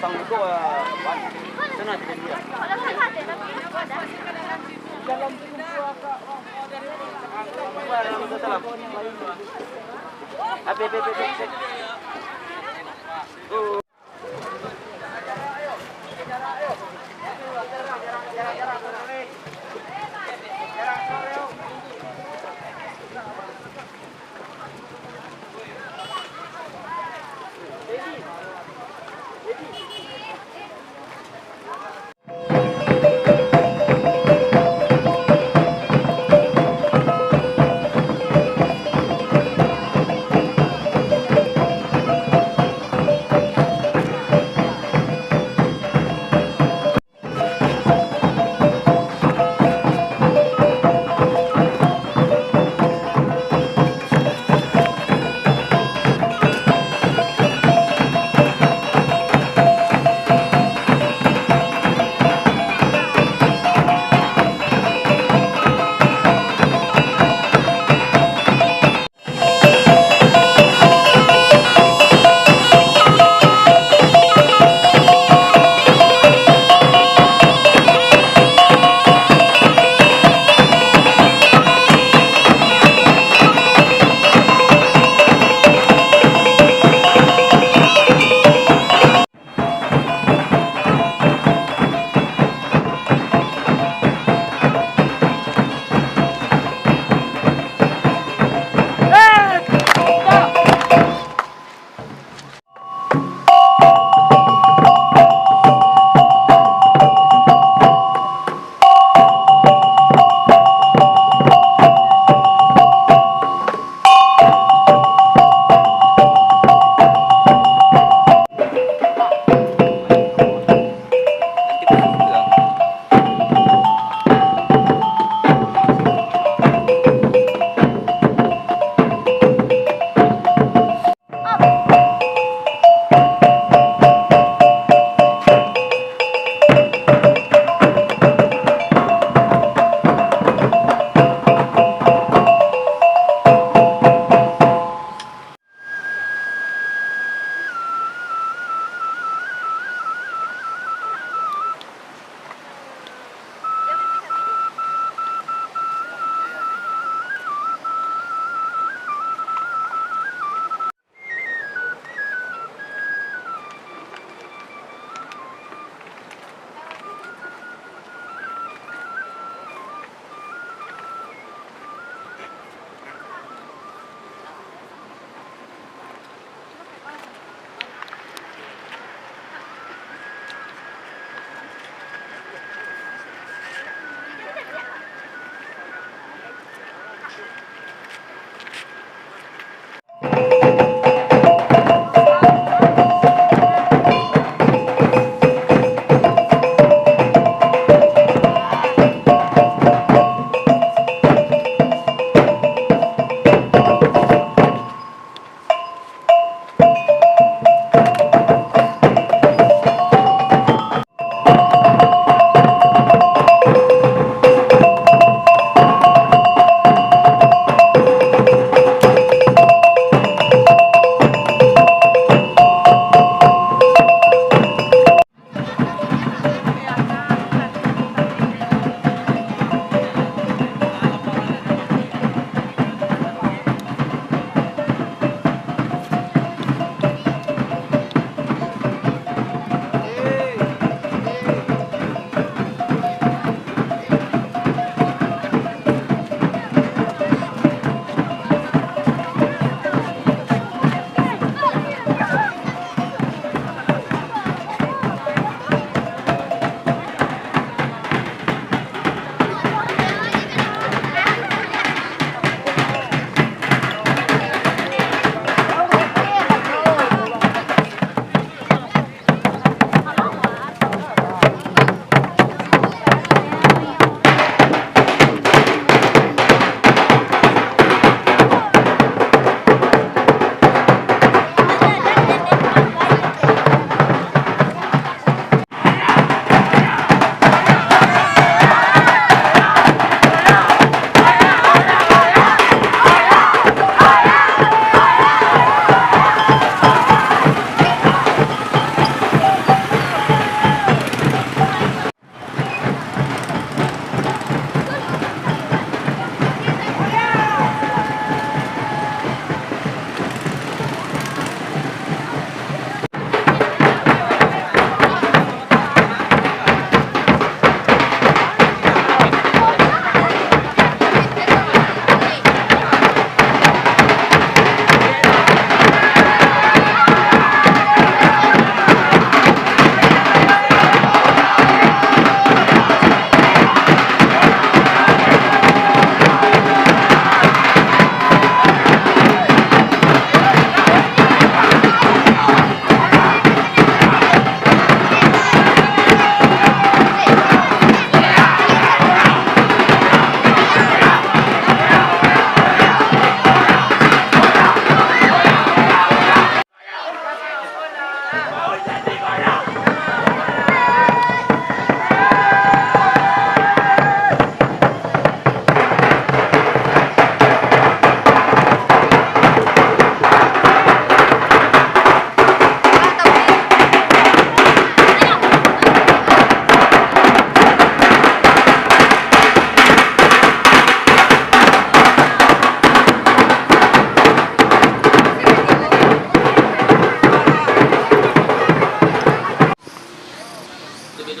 pangko pan. Sana dia. Dalam salam. Oh.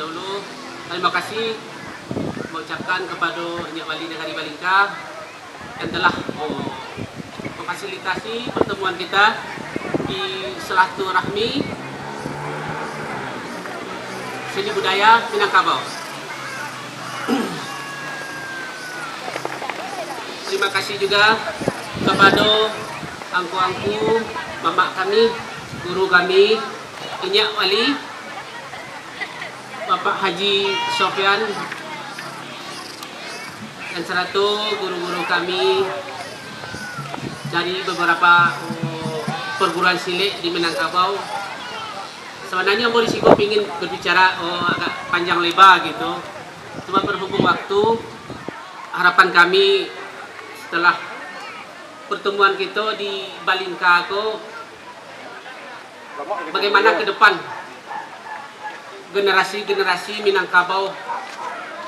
dahulu terima kasih mengucapkan kepada Nyak Wali Negari Balingka yang telah memfasilitasi pertemuan kita di silaturahmi seni budaya Minangkabau. Terima kasih juga kepada angku-angku, mamak kami, guru kami, Nyak Wali, Bapak Haji Sofyan, dan seratu guru-guru kami dari beberapa perguruan silat di Minangkabau. Sebenarnya mau risiko ingin berbicara agak panjang lebar gitu, cuma berhubung waktu, harapan kami setelah pertemuan kita di Balingka bagaimana ke depan generasi-generasi Minangkabau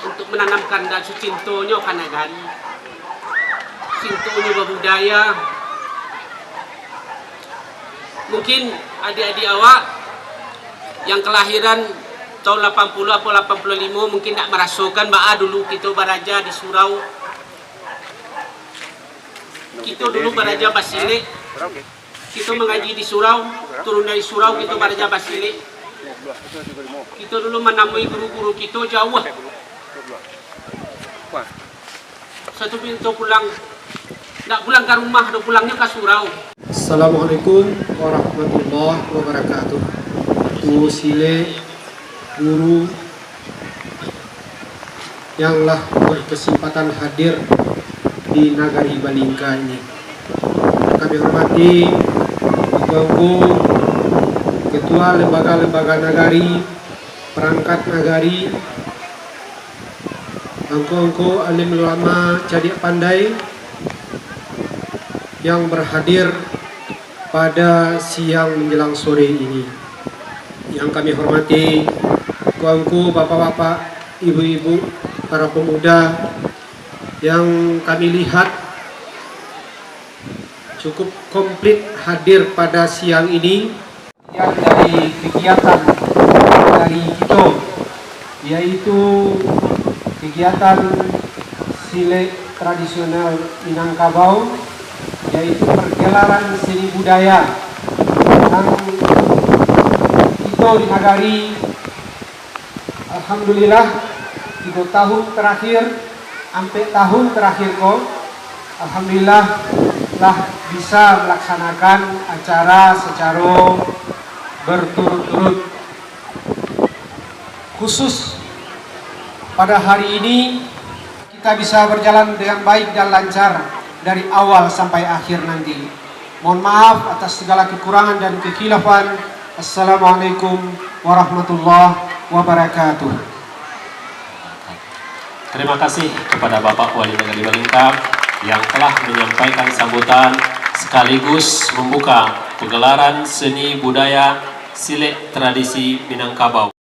untuk menanamkan dan cintonya kan negari, cintonya budaya. Mungkin adik-adik awak yang kelahiran tahun 80 atau 85 mungkin tak merasakan bahwa dulu kita beraja di surau. Kita dulu beraja Basile. Kita mengaji di surau, turun dari surau kita beraja Basile. Kita dulu menemui guru-guru kita jauh. Satu pintu pulang, tidak pulang ke rumah, udah pulangnya ke surau. Assalamualaikum warahmatullahi wabarakatuh. Guru Sile, guru yanglah berkesempatan hadir di Nagari Balingka ini. Kami hormati Ibu-ibu, Ketua Lembaga-Lembaga Nagari, Perangkat Nagari, angko-angko alim ulama cadik pandai yang berhadir pada siang menjelang sore ini. Yang kami hormati angko-angko, bapak-bapak, ibu-ibu, para pemuda yang kami lihat cukup komplit hadir pada siang ini. Yang dari kegiatan dari kita, yaitu kegiatan silat tradisional Minangkabau, yaitu pergelaran seni budaya yang kita di Nagari, alhamdulillah 3 tahun terakhir sampai tahun terakhir alhamdulillah telah bisa melaksanakan acara secara berturut-turut. Khusus pada hari ini kita bisa berjalan dengan baik dan lancar dari awal sampai akhir nanti. Mohon maaf atas segala kekurangan dan kekhilafan. Assalamualaikum warahmatullahi wabarakatuh. Terima kasih kepada Bapak Wali Negari Balingka yang telah menyampaikan sambutan sekaligus membuka pegelaran seni budaya silat tradisi Minangkabau.